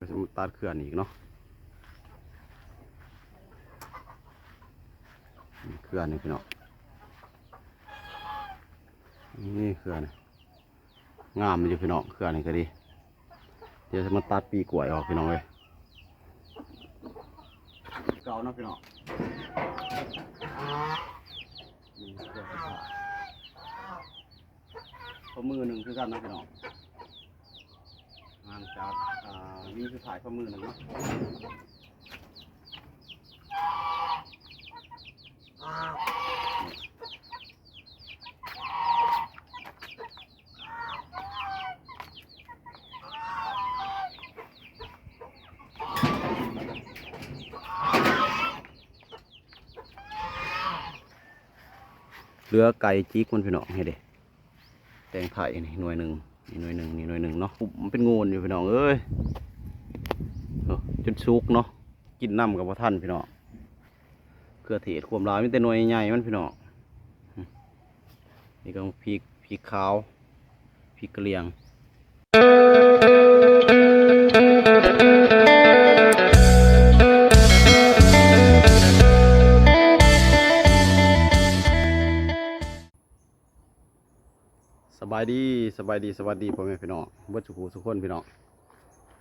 ตัดเขื่อนอีกเนาะเขื่อนนี่พี่น้องนี่เขื่อนงามอยู่พี่น้องเขื่อนนี่ก็ดีเดี๋ยวจะมาตัดปีกล้วยออกพี่น้องเลยเก่านะพี่น้องนี่เขื่อนข้อมือหนึ่งคือกันนะพี่น้องงานจากนี่คือถ่ายข้อมือหนึ่งเนาะเรือไก่จิกมันพี่น้องให้เด็แตงไผ่นี่หน่วยหนึ่งนี่หน่วยหนึ่งนี่หน่วยหนึ่งเนาะมันเป็นงูอยู่พี่น้องเอ้ยจนซุกเนาะกินน้ำกับพ่อท่านพี่น้องเกลือเทศความร้ายมันแต่หน่วยใหญ่มันพี่น้องนี่ก็พริกขาวพริกกระเลียงสบายดีสวัสดีพ่อแม่พี่น้องวัดสุขุสุขคนพี่น้อง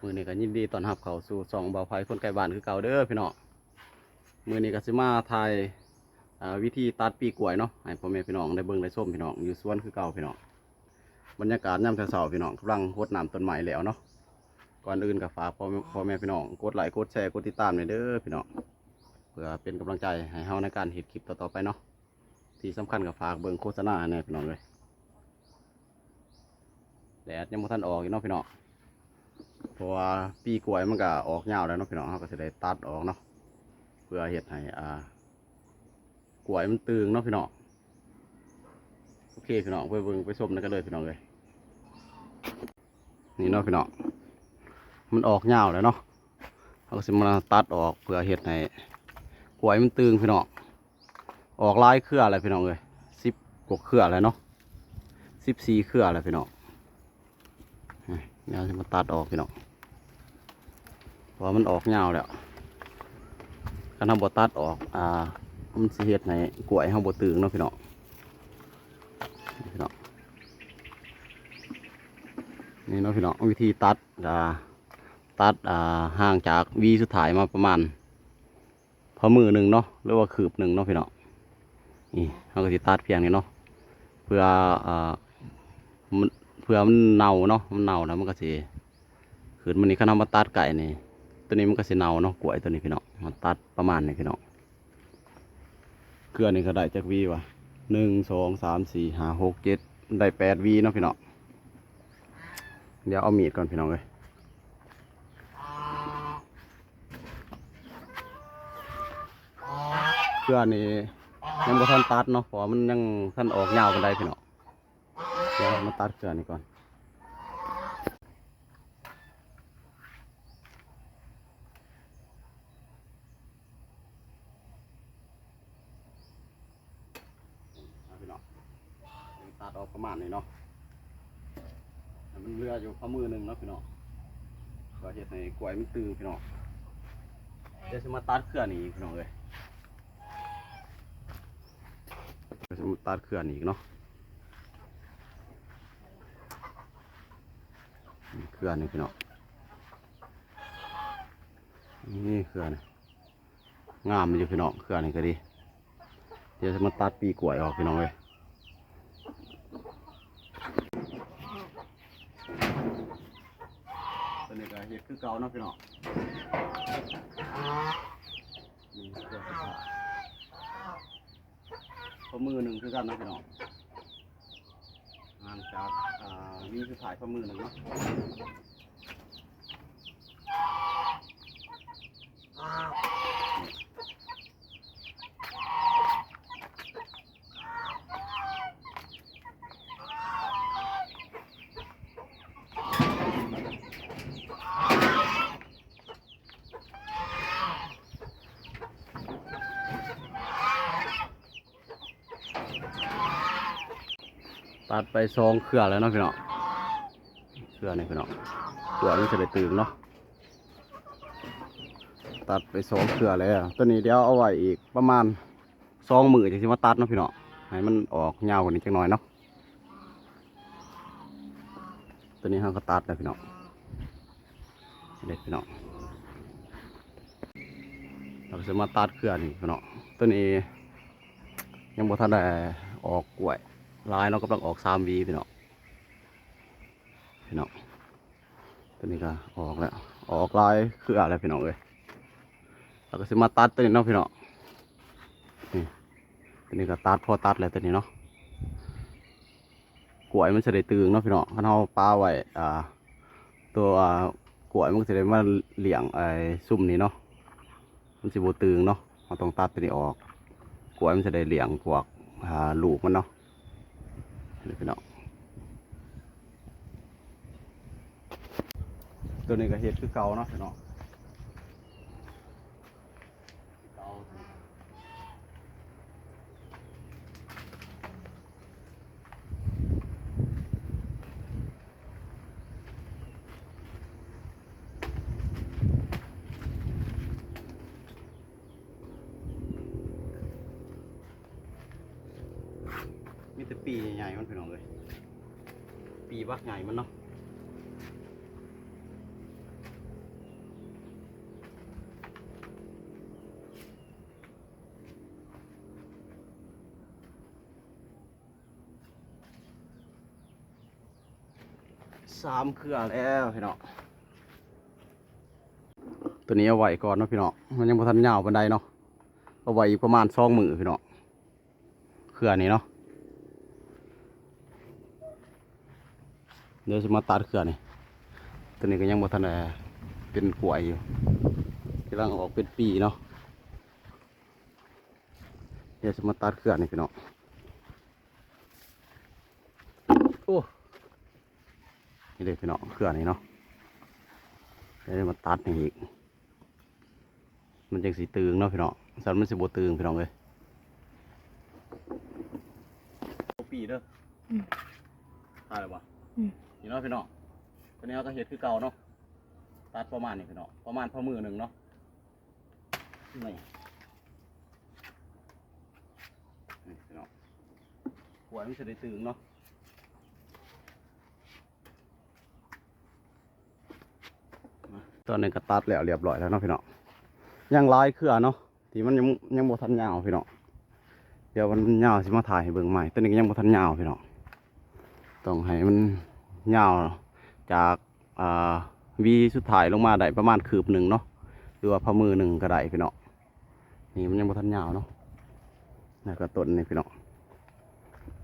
มือนี้ก็ยินดีต้อนรับเข้าสู่2เบาไฟคนไกลบ้านคือเก่าเด้อพี่น้องมือนี้ก็สิมาถ่ายวิธีตัดปีกล้วยเนาะให้พ่อแม่พี่น้องได้เบิ่งได้ชมพี่น้องอยู่สวนคือเก่าพี่น้องบรรยากาศยามเช้าๆพี่น้องกำลังรดน้ำต้นไม้แล้วเนาะก่อนอื่นก็ฝากพ่อแม่พี่น้องกดไลค์กดแชร์กดติดตามหน่อยเด้อพี่น้องเพื่อเป็นกำลังใจให้เฮาในการเฮ็ดคลิปต่อๆไปเนาะที่สำคัญก็ฝากเบิ่งโฆษณาให้แน่พี่น้องเลยแดดยังบ่ทันออกอยู่เนาะพี่น้องเพราะว่าปีกล้วยมันก็ออกยาวแล้วเนาะพี่น้องเขาก็จะได้ตัดออกเนาะเพื่อเฮ็ดให้กล้วยมันตึงเนาะพี่น้องโอเคพี่น้องไปเบิ่งไปชมกันเลยพี่น้องเลยนี่เนาะพี่น้องมันออกยาวแล้วเนาะเขาก็จะมาตัดออกเพื่อเฮ็ดให้กล้วยมันตึงพี่น้องออกลายเครืออะไรพี่น้องเลย10 กว่าเครืออะไรเนาะ14 เครืออะไรพี่น้องเดี๋ยวจะมาตัดออกพี่น้องเพราะมันออกยาวแล้วการทำบ่ตัดออกมันสิเฮ็ดให้กล้วยเฮาบ่ตึงเนาะพี่น้องพี่น้องนี่เนาะพี่น้องวิธีตัดห่างจากวีสุดท้ายมาประมาณพอมือหนึ่งเนาะหรือว่าคืบหนึ่งเนาะพี่น้องนี่เฮาก็สิตัดเพียงนี้เนาะเพื่อมันเน่าเนาะมันเน่าแล้วมันก็สิขืนมันนี่ข้ามาตัดไก่นี่ตัวนี้มันก็สิเน่าเนาะกล้วยตัวนี้พี่น้องมันตัดประมาณนี้พี่น้องเกลือนี่ก็ได้จากวีวะ1 2 3 4 5 6 7ได้8 วีเนาะพี่น้องเดี๋ยวเอามีดก่อนพี่น้องเลยเกลือนี่ยังบ่ทันตัดเนาะเพราะมันยังทันออกยาวกันได้พี่น้องเดี๋ยวมาตัดเกลือนี่ก่อนตัดออกประมาณนี้เนาะมันเรืออยู่ข้อมือหนึ่งเนาะพี่น้องก็เห็ดในกล้วยมันตึงพี่น้องเดี๋ยวจะมาตัดเครือนี่พี่น้องเลยเดี๋ยวจะมาตัดเครือนี่เนาะเครือนี่พี่น้องนี่เครือนี่งามอยู่พี่น้องเครือนี่ก็ดีเดี๋ยวจะมาตัดปีกล้วยออกพี่น้องเลยตัวนี้ก็เห็ดคือเก่าเนาะพี่น้องข้อมือหนึ่งคือกันนะพี่น้องงานจากนี่คือถ่ายข้อมือหนึ่งเนาะตัดไป2 เครือแล้วเนาะพี่น้องเครือนี่พี่น้องตัวนี้จะได้ตึงเนาะ ตัดไป2 เครือแล้วตัวนี้เดี๋ยวเอาไว้อีกประมาณ2 มื้อจังสิมาตัดเนาะพี่น้องให้มันออกยาวกว่านี้จักหน่อยเนาะตัวนี้เราก็ตัดแล้วพี่น้องเด็ดพี่น้องเราจะมาตัดเครือนี่พี่น้องตัวนี้ยังบ่ทันได้ออกกล้วยลายเรากำลังออก3 หวีพี่น้องตัวนี้ก็ออกแล้วออกลายเครือแล้วพี่น้องเลยเราก็จะมาตัดตัวนี้เนาะพี่น้องนี่ตัวนี้ก็ตัดพอตัดแล้วตัวนี้เนาะกล้วยมันจะได้ตึงเนาะพี่น้องถ้าเราปาไว้ตัวกล้วยมันจะได้มาเลี้ยงไอ้ซุ่มนี้เนาะมันสิบ่ตึงเนาะเราต้องตัดตัวนี้ออกกล้วยมันจะได้เลี้ยงพวกลูกมันเนาะนี่พี่น้องตัวนี้ก็เฮ็ดคือเก่าเนาะพี่น้องมีแต่ปีใหญ่ๆมันพี่น้องเลยปีบักใหญ่มันเนาะ3 เครือแล้วพี่น้องตัวนี้เอาไว้ก่อนเนาะพี่น้องมันยังบ่ทันยาวปานใดเนาะเอาไว้อีกประมาณ2 มื้อพี่น้องเครือนี้เนาะเดี๋ยวจะมาตัดเครือนี่ตัวนี้ก็ยังบ่ทันได้เป็นกล้วยอยู่กำลังออกเป็นปีเนาะเดี๋ยวจะมาตัดเครือนี่พี่น้องโอ้นี่เลยพี่น้องเครือนี่เนาะเดี๋ยวมาตัดนี่อีกมันจังสีตึงเนาะพี่น้องสันมันสิบ่ตึงพี่น้องเลยปีเด้อตายแล้ววะนี่เนาะพี่น้องตัวนี้เราก็เห็ดคือเก่าเนาะตัดประมาณนี้พี่น้องประมาณพอมือหนึ่งเนาะนี่พี่น้องหัวมันจะได้ตึงเนาะตอนนี้ก็ตัดแล้วเรียบร้อยแล้วเนาะพี่น้องยังลายเครือเนาะที่มันยังบ่ทันยาวพี่น้องเดี๋ยวมันยาวสิมาถ่ายให้เบิ่งใหม่ตัวนี้ก็ยังบ่ทันยาวพี่น้องต้องให้มันยาวจากวีสุดท้ายลงมาได้ประมาณคืบหนึ่งเนาะหรือว่าพอมือหนึ่งก็ได้พี่น้องนี่มันยังบ่ทันยาวเนาะนี่ก็ต้นนี่พี่น้อง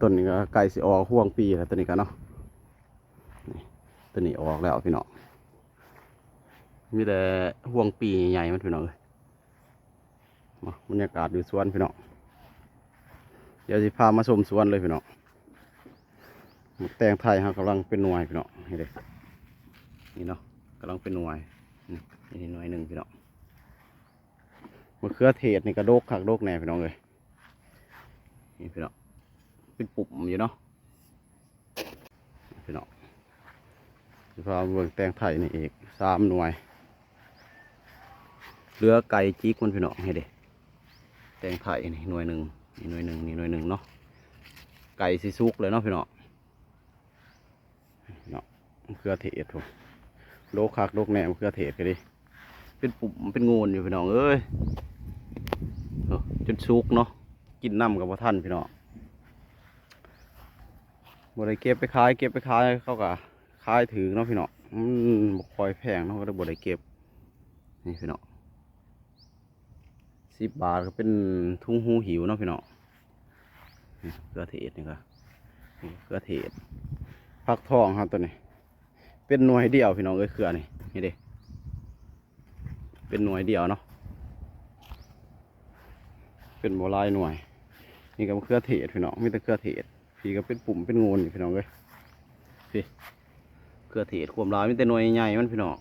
ต้นนี้ก็ใกล้สิออกห่วงปีแล้วตัวนี้กันเนาะนี่ตัวนี้ออกแล้วพี่น้องมีแต่ห่วงปีใหญ่มันพี่น้องเลยบรรยากาศอยู่สวนพี่น้องเดี๋ยวจะพามาชมสวนเลยพี่น้องแตงไทยเขากำลังเป็นหน่วยพี่น้องนี่เลยนี่เนาะกำลังเป็นหน่วยนี่หน่วยหนึ่งพี่น้องมะเขือเทศนี่กระโดกขักโดกแน่พี่น้องเลยนี่พี่น้องเป็นปุ่มอยู่เนาะพี่น้องจะพาเบิ่งแตงไทยนี่อีก3 หน่วยเรือไก่จิกมันพี่น้องนี่เด้แตงไทยนี่หน่วยหนึ่งนี่หน่วยหนึ่งนี่หน่วยหนึ่งเนาะไก่สีสุกเลยเนาะพี่น้องเนาะเครือเทศผมโลคักโลกแหนมเครือเทศกันดิเป็นปุ่มเป็นงูอยู่พี่น้องเอ้ยจนสุกเนาะกินน้ำกับพ่อท่านพี่น้องบริเก็บไปขายเขาก็ขายถือเนาะพี่น้องบกคอยแพงเนาะก็ได้บริเก็บนี่พี่น้อง10 บาทก็เป็นทุ่งหูหิวเนาะพี่น้องเครือเทศนี่ก็เครือเทศพักทองครับตัวนี้เป็นหน่วยเดียวพี่น้องเอ้ยเครือนี่เด้เป็นหน่วยเดียวเนาะเป็นโบราณหน่วยนี่ก็เครือเทศพี่น้องมีแต่เครือเทศพี่ก็เป็นปุ่มเป็นงูนี่พี่น้องเอ้ยพี่เครือเทศความลายมีแต่หน่วยใหญ่มันพี่น้อง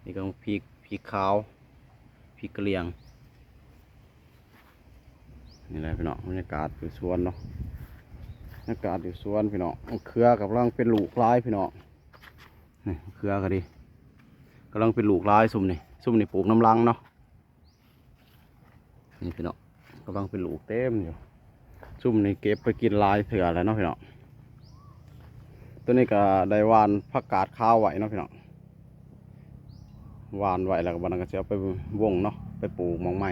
นี่ก็พีขาวพีกระเลียงนี่แหละพี่น้องบรรยากาศอยู่สวนเนาะบรรยากาศอยู่สวนพี่น้องเครือกำลังเป็นลูกลายพี่น้องนี่เครือก็ดีกำลังเป็นลูกลายสุ่มนี่ ซุ่มนี่ปลูกน้ำลังเนาะนี่พี่น้องกำลังเป็นลูกเต็มอยู่ซุ่มนี่เก็บไปกินลายเถื่อแล้วเนาะพี่น้องตัวนี้ก็ได้หวานผักกาดข้าวไว้เนาะพี่น้องหวานไว้แล้วก็วันนั้นก็จะเอาไปวงเนาะไปปลูกหมองใหม่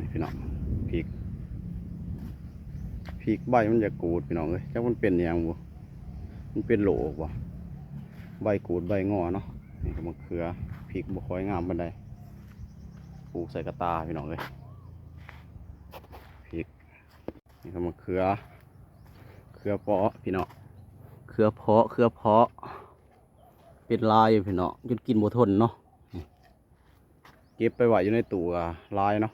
นี่พี่น้องพริกใบมันจะกูดพี่น้องเลยจักมันเป็นอย่างบ่มันเป็นโหลกบ่ใบกูดใบงอเนาะนี่ก็มะเขือพริกบ่ค่อยงามปานใดปลูกใส่กระตาพี่น้องเลยพริกนี่ก็มะเขือเปาะพี่น้องเขือเพาะเป็นลายอยู่พี่น้องจนกินบ่ทนเนาะเก็บไปไว้อยู่ในตู้ลายเนาะ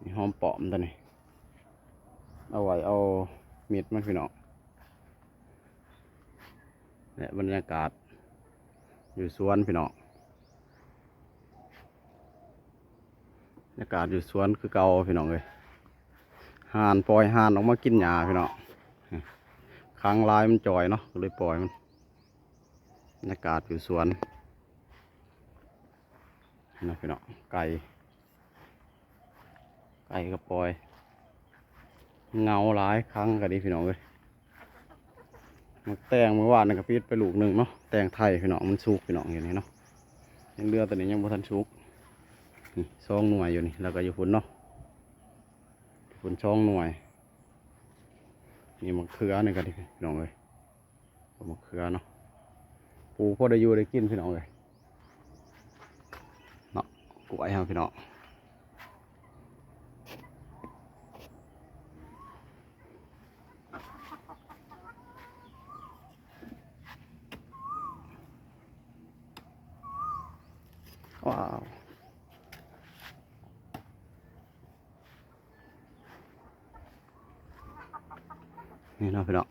นี่หอมปอมตัวนี้เอาไว้เอาเม็ดมันพี่น้องเนี่ยบรรยากาศอยู่สวนพี่น้องบรรยากาศอยู่สวนคือเก่าพี่น้องเลยห่านปล่อยห่านออกมากินหญ้าพี่น้องค้างลายมันจ่อยเนาะก็เลยปล่อยมันบรรยากาศอยู่สวนนะพี่น้องไก่ก็ปล่อยเงาหลายครั้งก็ดีพี่น้องเลยมันแตงเมื่อวานนี่ก็ปิดไปลูกหนึ่งเนาะแตงไทยพี่น้องมันสุกพี่น้องอย่างนี้เนาะยังเรือตัวนี้ยังบ่ทันสุกนี่ซองหน่วยอยู่นี่แล้วก็อยู่ฝุ่นเนาะฝุ่นช่องหน่วยนี่มะเขือนี่ก็ดีพี่น้องเลยมะเขือเนาะปลูกพอได้อยู่ได้กินพี่น้องเลยเนาะปลูกไอ้ห่าพี่น้องว้าวนี่เนาะพี่น้อง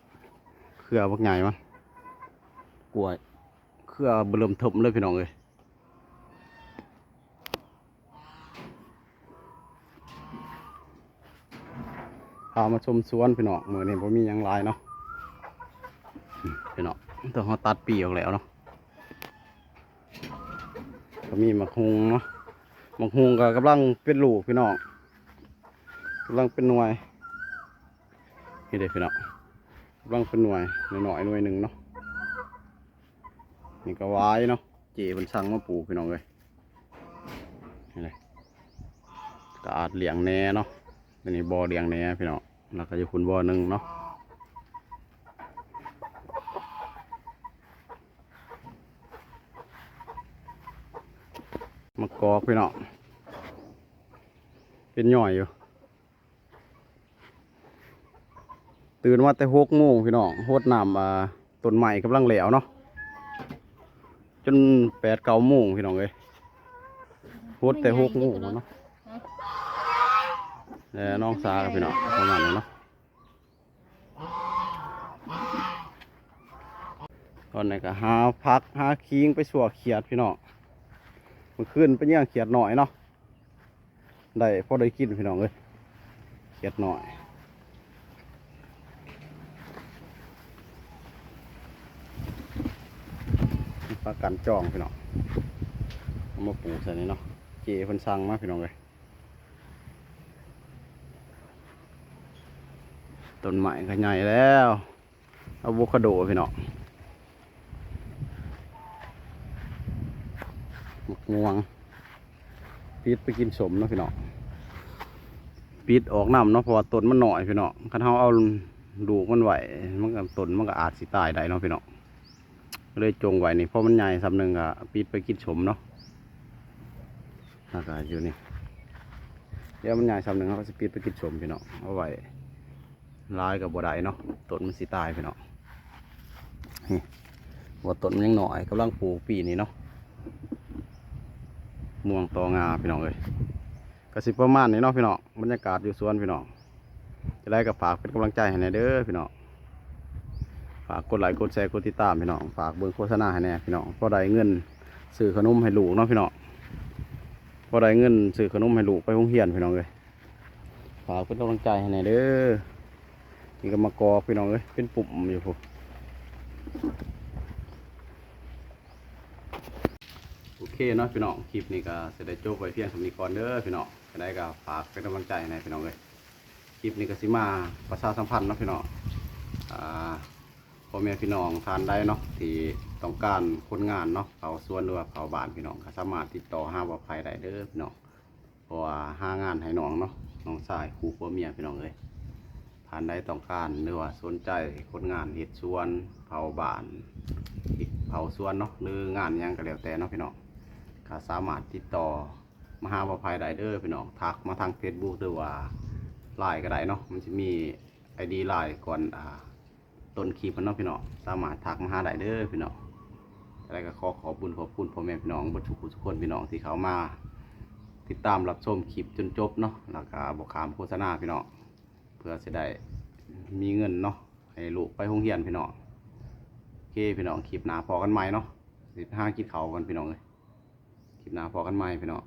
เครือบักใหญ่มั้งกล้วยเครือเบิ่มเทิมเลยพี่น้องเลยพามาชมสวนพี่น้องเมื่อนี้ผมมีหยังหลายเนาะพี่น้องต้องเขาตัดปีออกแล้วเนาะก็มีมะฮุงเนาะมะฮุงก็กำลังเป็นลูกพี่น้องกำลังเป็นหน่วยนี่เด็กพี่น้องกำลังเป็นหน่วยหน่วยหนึ่งเนาะนี่ก็ไว้เนาะเจ๋มันสั่งมาปลูกพี่น้องเลยนี่เลยก็อาจเลี้ยงแหน่เนาะอันนี้บ่อเลี้ยงแหน่พี่น้องแล้วก็จะขุนบ่อหนึ่งเนาะมะกอกพี่น้องเป็นย่อยอยู่ตื่นมาแต่6 โมงพี่น้องโหดน้ำต้นใหม่กำลังแหลวเนาะจน8-9 โมงพี่น้องเลยโหดแต่6 โมงเนาะน้องสาพี่น้องประมาณนี้เนาะตอนนี้ก็หาพักหาคิงไปสัวเขียดพี่น้องมันขึ้นไปย่างเขียดหน่อยเนาะได้พอได้กินพี่น้องเลยเขียดหน่อยปลากันจองพี่น้องเอามาปลูกใส่นี่เนาะเจเพิ่นสั่งมาพี่น้องเลยต้นไม้ก็ใหญ่แล้วอะโวคาโดพี่น้องมะม่วงปิดไปกินสมเนาะพี่น้องปิดออกน้ำเนาะเพราะว่าต้นมันหน่อยพี่น้องคันเฮาเอาลูกมันไหวมันก็ต้นมันก็อาจสิตายได้เนาะพี่น้องเลยจงไว้นี่เพราะมันใหญ่สำนึงก็ปิดไปกินสมเนาะอากาศอยู่นี่เดี๋ยวมันใหญ่สำนึงเขาก็จะปิดไปกินสมพี่น้องเอาไว้ลายกับบัวได้เนาะต้นมันสิตายพี่น้องบัวต้นมันยังหน่อยกำลังปลูกปีนี้เนาะม่วงตองาพี่น้องเลยกระสิบประมาณนี้เนาะพี่น้องบรรยากาศอยู่สวนพี่น้องจะได้กับฝากเป็นกำลังใจให้ในเด้อพี่น้องฝากกดไลค์กดแชร์กดติดตามพี่น้องฝากเบิ่งโฆษณาให้แน่พี่น้องพอได้เงินซื้อขนมให้ลูกเนาะพี่น้องพอได้เงินซื้อขนมให้ลูกไปโรงเรียนพี่น้องเลยฝากเป็นกำลังใจให้ในเด้อนี่ก็มากอกพี่น้องเลยเป็นปุ่มอยู่พวก โอเคเนาะพี่น้องคลิปนี้ก็จะได้จบไว้เพียงสำนี้ก่อนเด้อพี่น้องจะได้ก็ฝากเป็นกำลังใจให้พี่น้องเลยคลิปนี้ก็สิมาประชาสัมพันธ์เนาะพี่น้องอ่าพ่อแม่พี่น้องทานได้เนาะที่ต้องการคนงานเนาะเผาสวนหรือว่าเผาบ้านพี่น้องก็สามารถติดต่อหาบ่าวไผ่ได้เด้อพี่น้องเพราะว่าหางานให้น้องเนาะน้องชายคู่ผัวเมียพี่น้องเลยทานได้ต้องการหรือว่าสนใจคนงานเฮ็ดสวนเผาบ้านเผาสวนเนาะหรืองานหยังก็แล้วแต่เนาะพี่น้องก็สามารถติดต่อมาหาบ่าวไผ่ได้เด้อพี่น้องทักมาทาง Facebook หรือว่าไลน์ก็ได้เนาะมันจะมี ID ไลน์ก่อนต้นคลิปเนาะพี่น้องสามารถทักมาหาได้เด้อพี่น้องอะไรก็ขอบคุณพ่อแม่พี่น้องทุกคนพี่น้องที่เขามาติดตามรับชมคลิปจนจบเนาะแล้วก็บอกขามโฆษณาพี่น้องเพื่อจะได้มีเงินเนาะให้ลูกไปโรงเรียนพี่น้องโอเคพี่น้องคลิปหน้าพอกันใหม่เนาะ15กินเขาวกันพี่น้องเลยคลิปหน้าพอกันใหม่พี่น้อง